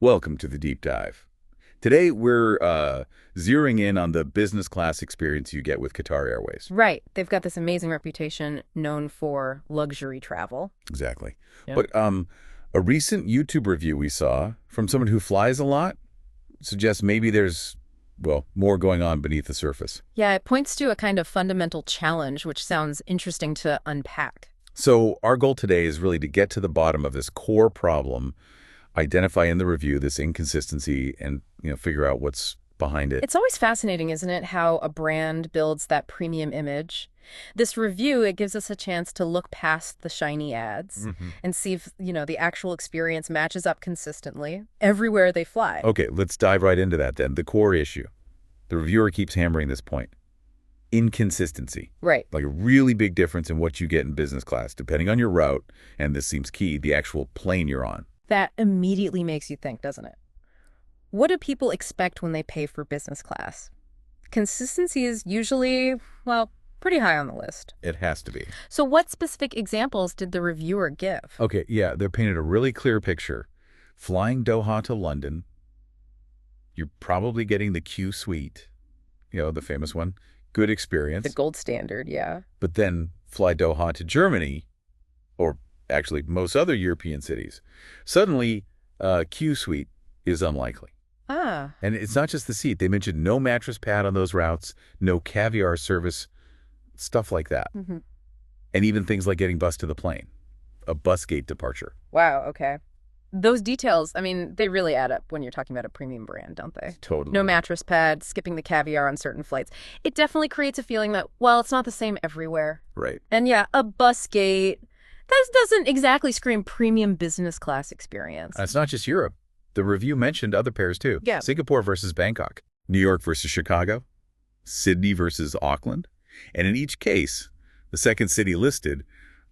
Welcome to the deep dive. Today we're zeroing in on the business class experience you get with Qatar Airways. Right. They've got this amazing reputation known for luxury travel. Exactly. Yeah. But a recent YouTube review we saw from someone who flies a lot suggests maybe there's, well, more going on beneath the surface. Yeah, it points to a kind of fundamental challenge, which sounds interesting to unpack. So our goal today is really to get to the bottom of this core problem, identify in the review this inconsistency, and figure out what's behind it. It's always fascinating, isn't it, how a brand builds that premium image? This review, it gives us a chance to look past the shiny ads and see if, the actual experience matches up consistently everywhere they fly. Okay, let's dive right into that then. The core issue. The reviewer keeps hammering this point. Inconsistency. Right. Like a really big difference in what you get in business class, depending on your route, and this seems key, the actual plane you're on. That immediately makes you think, doesn't it? What do people expect when they pay for business class? Consistency is usually, well, pretty high on the list. It has to be. So what specific examples did the reviewer give? Okay, yeah, they're painted a really clear picture. Flying Doha to London, you're probably getting the Qsuite, the famous one. Good experience. The gold standard, yeah. But then fly Doha to Germany, or actually most other European cities. Suddenly, Qsuite is unlikely. Ah. And it's not just the seat. They mentioned no mattress pad on those routes, no caviar service, stuff like that. And even things like getting bused to the plane, a bus gate departure. Wow, okay. Those details, I mean, they really add up when you're talking about a premium brand, don't they? Totally. No mattress pad, skipping the caviar on certain flights. It definitely creates a feeling that, well, it's not the same everywhere. Right. And yeah, a bus gate, that doesn't exactly scream premium business class experience. It's not just Europe. The review mentioned other pairs too. Yeah. Singapore versus Bangkok, New York versus Chicago, Sydney versus Auckland. And in each case, the second city listed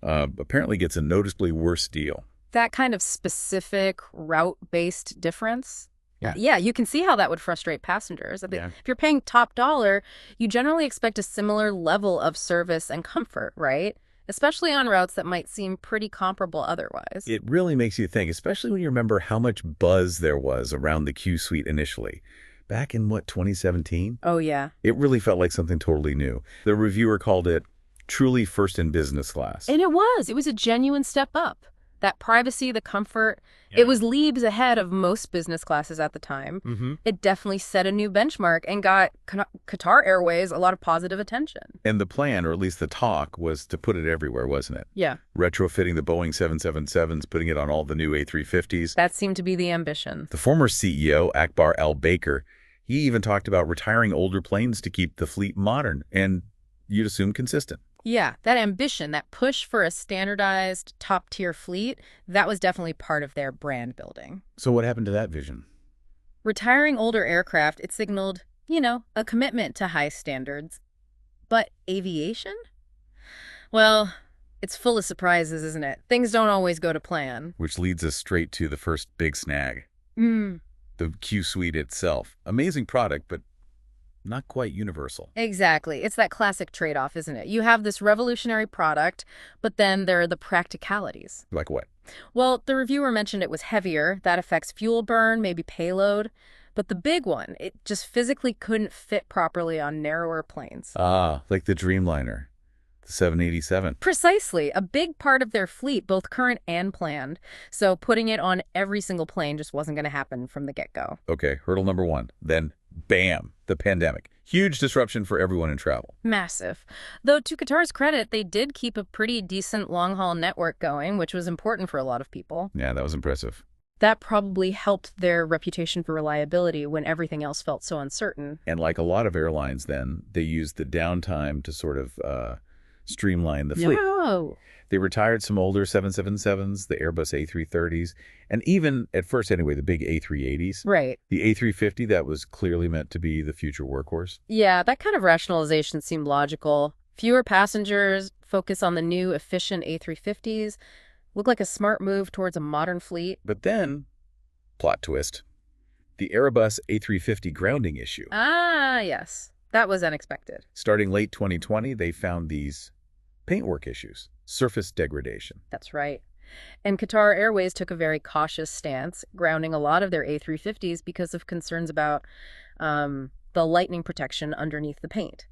apparently gets a noticeably worse deal. That kind of specific route-based difference? Yeah. Yeah, you can see how that would frustrate passengers. Yeah. If you're paying top dollar, you generally expect a similar level of service and comfort, right? Especially on routes that might seem pretty comparable otherwise. It really makes you think, especially when you remember how much buzz there was around the Qsuite initially. Back in, 2017? Oh, yeah. It really felt like something totally new. The reviewer called it truly first in business class. And it was a genuine step up. That privacy, the comfort, it was leagues ahead of most business classes at the time. It definitely set a new benchmark and got Qatar Airways a lot of positive attention. And the plan, or at least the talk, was to put it everywhere, wasn't it? Yeah. Retrofitting the Boeing 777s, putting it on all the new A350s. That seemed to be the ambition. The former CEO, Akbar Al-Baker, he even talked about retiring older planes to keep the fleet modern and, you'd assume, consistent. Yeah, that ambition, that push for a standardized top-tier fleet, that was definitely part of their brand building. So what happened to that vision? Retiring older aircraft, it signaled, a commitment to high standards. But aviation? Well, it's full of surprises, isn't it? Things don't always go to plan. Which leads us straight to the first big snag. Mm. The Qsuite itself. Amazing product, but not quite universal. Exactly. It's that classic trade-off, isn't it? You have this revolutionary product, but then there are the practicalities. Like what? Well, the reviewer mentioned it was heavier. That affects fuel burn, maybe payload. But the big one, it just physically couldn't fit properly on narrower planes. Ah, like the Dreamliner, the 787. Precisely. A big part of their fleet, both current and planned. So putting it on every single plane just wasn't going to happen from the get-go. Okay, hurdle number one. Then, bam, the pandemic. Huge disruption for everyone in travel. Massive. Though to Qatar's credit, they did keep a pretty decent long-haul network going, which was important for a lot of people. Yeah, that was impressive. That probably helped their reputation for reliability when everything else felt so uncertain. And like a lot of airlines then, they used the downtime to sort of streamline the fleet. Oh. They retired some older 777s, the Airbus A330s, and even, at first anyway, the big A380s. Right. The A350 that was clearly meant to be the future workhorse. Yeah, that kind of rationalization seemed logical. Fewer passengers, focus on the new efficient A350s. Looked like a smart move towards a modern fleet. But then, plot twist, the Airbus A350 grounding issue. Ah, yes. That was unexpected. Starting late 2020, they found these paintwork issues, surface degradation. That's right. And Qatar Airways took a very cautious stance, grounding a lot of their A350s because of concerns about the lightning protection underneath the paint.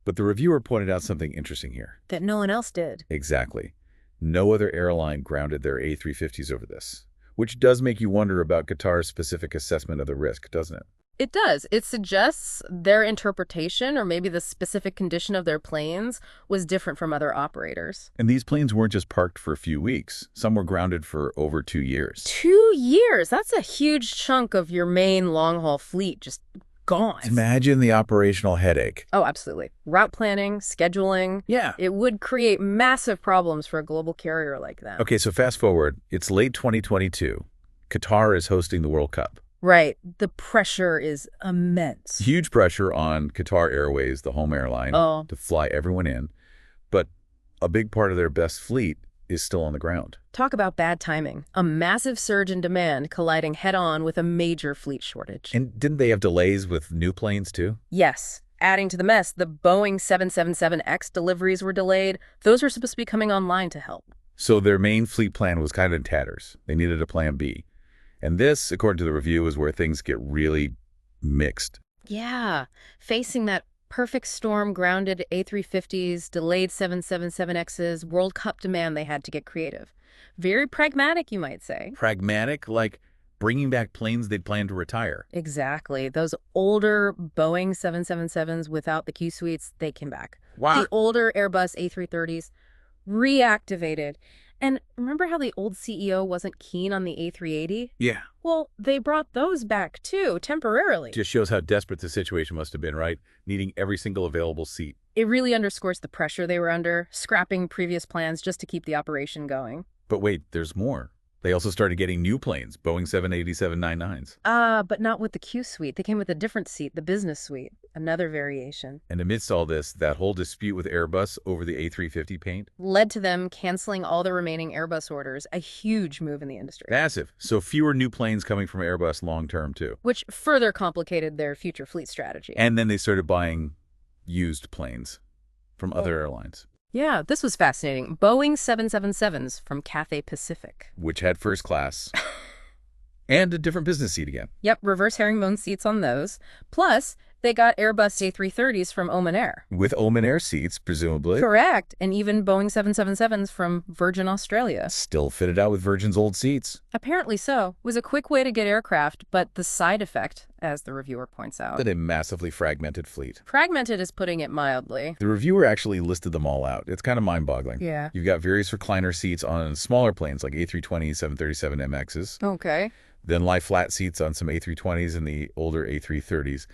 But the reviewer pointed out something interesting here. That no one else did. Exactly. No other airline grounded their A350s over this, which does make you wonder about Qatar's specific assessment of the risk, doesn't it? It does. It suggests their interpretation, or maybe the specific condition of their planes, was different from other operators. And these planes weren't just parked for a few weeks. Some were grounded for over 2 years. 2 years? That's a huge chunk of your main long-haul fleet just gone. Imagine the operational headache. Oh, absolutely. Route planning, scheduling. Yeah. It would create massive problems for a global carrier like that. Okay, so fast forward. It's late 2022. Qatar is hosting the World Cup. Right. The pressure is immense. Huge pressure on Qatar Airways, the home airline, to fly everyone in. But a big part of their best fleet is still on the ground. Talk about bad timing. A massive surge in demand colliding head-on with a major fleet shortage. And didn't they have delays with new planes too? Yes. Adding to the mess, the Boeing 777X deliveries were delayed. Those were supposed to be coming online to help. So their main fleet plan was kind of in tatters. They needed a plan B. And this, according to the review, is where things get really mixed. Yeah. Facing that perfect storm, grounded A350s, delayed 777Xs, World Cup demand, they had to get creative. Very pragmatic, you might say. Pragmatic, like bringing back planes they'd planned to retire. Exactly. Those older Boeing 777s without the Qsuites, they came back. Wow. The older Airbus A330s reactivated. And remember how the old CEO wasn't keen on the A380? Yeah. Well, they brought those back too, temporarily. Just shows how desperate the situation must have been, right? Needing every single available seat. It really underscores the pressure they were under, scrapping previous plans just to keep the operation going. But wait, there's more. They also started getting new planes, Boeing 787-9s. But not with the Qsuite. They came with a different seat, the business suite, another variation. And amidst all this, that whole dispute with Airbus over the A350 paint led to them canceling all the remaining Airbus orders, a huge move in the industry. massive. So fewer new planes coming from Airbus long-term, too. Which further complicated their future fleet strategy. And then they started buying used planes from other airlines. Yeah, this was fascinating. Boeing 777s from Cathay Pacific. Which had first class and a different business seat again. Yep, reverse herringbone seats on those. Plus, they got Airbus A330s from Oman Air. With Oman Air seats, presumably. Correct. And even Boeing 777s from Virgin Australia. Still fitted out with Virgin's old seats. Apparently so. It was a quick way to get aircraft, but the side effect, as the reviewer points out. But a massively fragmented fleet. Fragmented is putting it mildly. The reviewer actually listed them all out. It's kind of mind-boggling. Yeah. You've got various recliner seats on smaller planes like A320, 737MXs. Okay. Then lie flat seats on some A320s and the older A330s.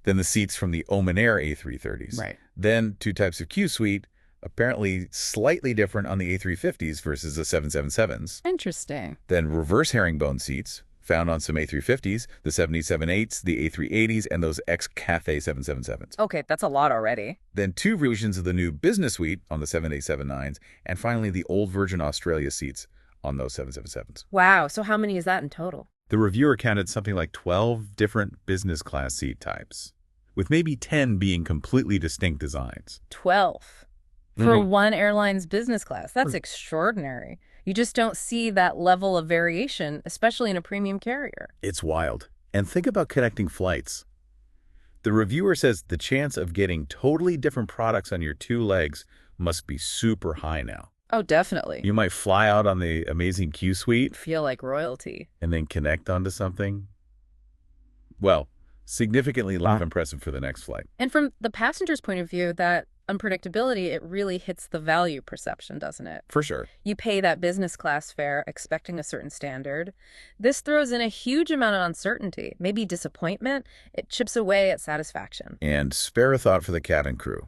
Then the seats from the Oman Air A330s. Right. Then two types of Qsuite, apparently slightly different on the A350s versus the 777s. Interesting. Then reverse herringbone seats found on some A350s, the 787-8s, the A380s, and those ex-Cathay 777s. Okay, that's a lot already. Then two versions of the new business suite on the 787-9s, and finally the old Virgin Australia seats on those 777s. Wow, so how many is that in total? The reviewer counted something like 12 different business class seat types, with maybe 10 being completely distinct designs. 12. For one airline's business class. That's extraordinary. You just don't see that level of variation, especially in a premium carrier. It's wild. And think about connecting flights. The reviewer says the chance of getting totally different products on your two legs must be super high now. Oh, definitely. You might fly out on the amazing Qsuite Feel like royalty. and then connect onto something, well, significantly less impressive for the next flight. And from the passenger's point of view, that unpredictability, it really hits the value perception, doesn't it? For sure. You pay that business class fare expecting a certain standard. This throws in a huge amount of uncertainty, maybe disappointment. It chips away at satisfaction. And spare a thought for the cabin crew.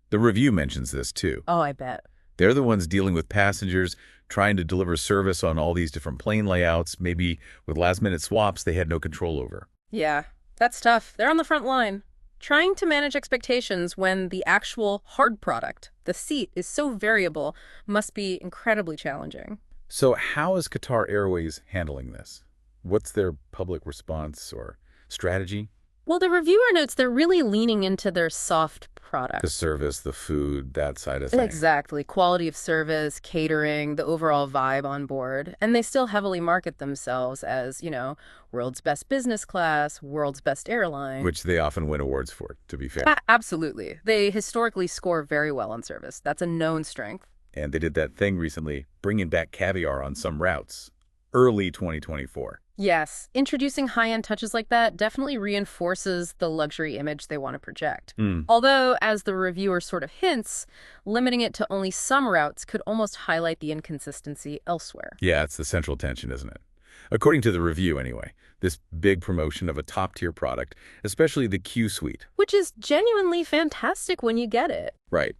The review mentions this too. Oh, I bet. They're the ones dealing with passengers, trying to deliver service on all these different plane layouts, maybe with last-minute swaps they had no control over. Yeah, that's tough. They're on the front line. Trying to manage expectations when the actual hard product, the seat, is so variable must be incredibly challenging. So how is Qatar Airways handling this? What's their public response or strategy? Well, the reviewer notes they're really leaning into their soft The product. service, the food, that side of things. Exactly. Quality of service, catering, the overall vibe on board. And they still heavily market themselves as, world's best business class, world's best airline. Which they often win awards for, to be fair. Absolutely. They historically score very well on service. That's a known strength. And they did that thing recently, bringing back caviar on some routes. Early 2024. Yes, introducing high-end touches like that definitely reinforces the luxury image they want to project. Although, as the reviewer sort of hints, limiting it to only some routes could almost highlight the inconsistency elsewhere. Yeah, it's the central tension, isn't it? According to the review, anyway, this big promotion of a top-tier product, especially the Qsuite. Which is genuinely fantastic when you get it. Right.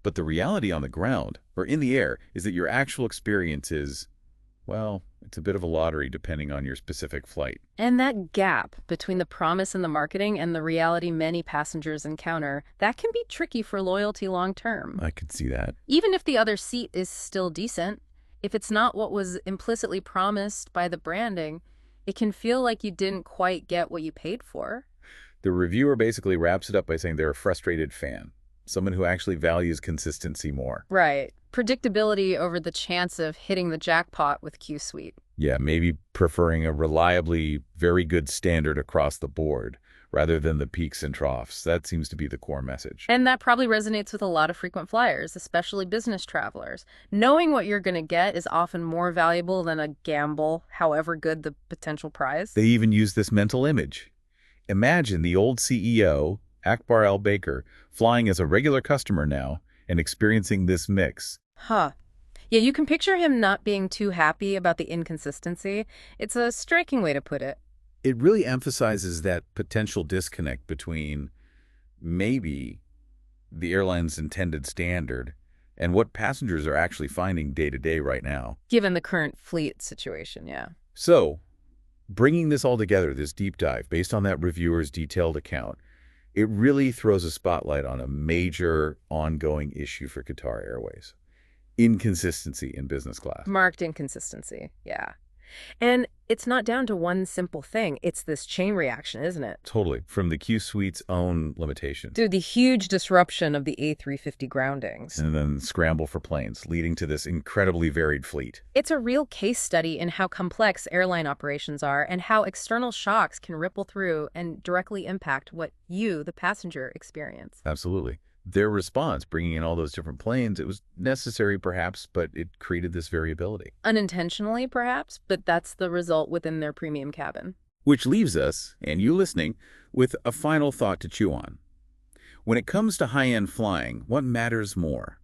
But the reality on the ground, or in the air, is that your actual experience is, well, it's a bit of a lottery depending on your specific flight. And that gap between the promise in the marketing and the reality many passengers encounter, that can be tricky for loyalty long term. I could see that. Even if the other seat is still decent, if it's not what was implicitly promised by the branding, it can feel like you didn't quite get what you paid for. The reviewer basically wraps it up by saying they're a frustrated fan, someone who actually values consistency more. Right. Predictability over the chance of hitting the jackpot with Qsuite. Yeah, maybe preferring a reliably very good standard across the board rather than the peaks and troughs. That seems to be the core message. And that probably resonates with a lot of frequent flyers, especially business travelers. Knowing what you're going to get is often more valuable than a gamble, however good the potential prize. They even use this mental image. Imagine the old CEO, Akbar al-Baker, flying as a regular customer now and experiencing this mix. Huh. Yeah, you can picture him not being too happy about the inconsistency. It's a striking way to put it. It really emphasizes that potential disconnect between maybe the airline's intended standard and what passengers are actually finding day to day right now. Given the current fleet situation, yeah. So, bringing this all together, this deep dive, based on that reviewer's detailed account, it really throws a spotlight on a major ongoing issue for Qatar Airways. Inconsistency in business class. Marked inconsistency, yeah. And it's not down to one simple thing. It's this chain reaction, isn't it? Totally. From the Qsuite's own limitations. Through the huge disruption of the A350 groundings. And then scramble for planes, leading to this incredibly varied fleet. It's a real case study in how complex airline operations are and how external shocks can ripple through and directly impact what you, the passenger, experience. Absolutely. Their response, bringing in all those different planes, it was necessary perhaps, but it created this variability. Unintentionally, perhaps, but that's the result within their premium cabin. Which leaves us, and you listening, with a final thought to chew on. When it comes to high-end flying, what matters more?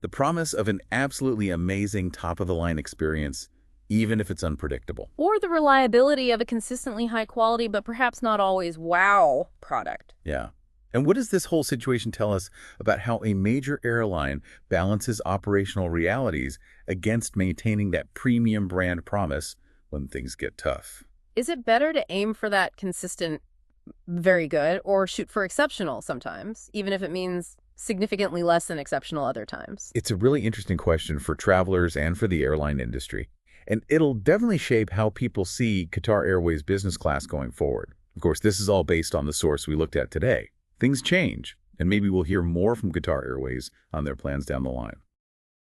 The promise of an absolutely amazing top-of-the-line experience, even if it's unpredictable. Or the reliability of a consistently high quality, but perhaps not always wow product. Yeah. And what does this whole situation tell us about how a major airline balances operational realities against maintaining that premium brand promise when things get tough? Is it better to aim for that consistent, very good, or shoot for exceptional sometimes, even if it means significantly less than exceptional other times? It's a really interesting question for travelers and for the airline industry. And it'll definitely shape how people see Qatar Airways business class going forward. Of course, this is all based on the source we looked at today. Things change, and maybe we'll hear more from Qatar Airways on their plans down the line.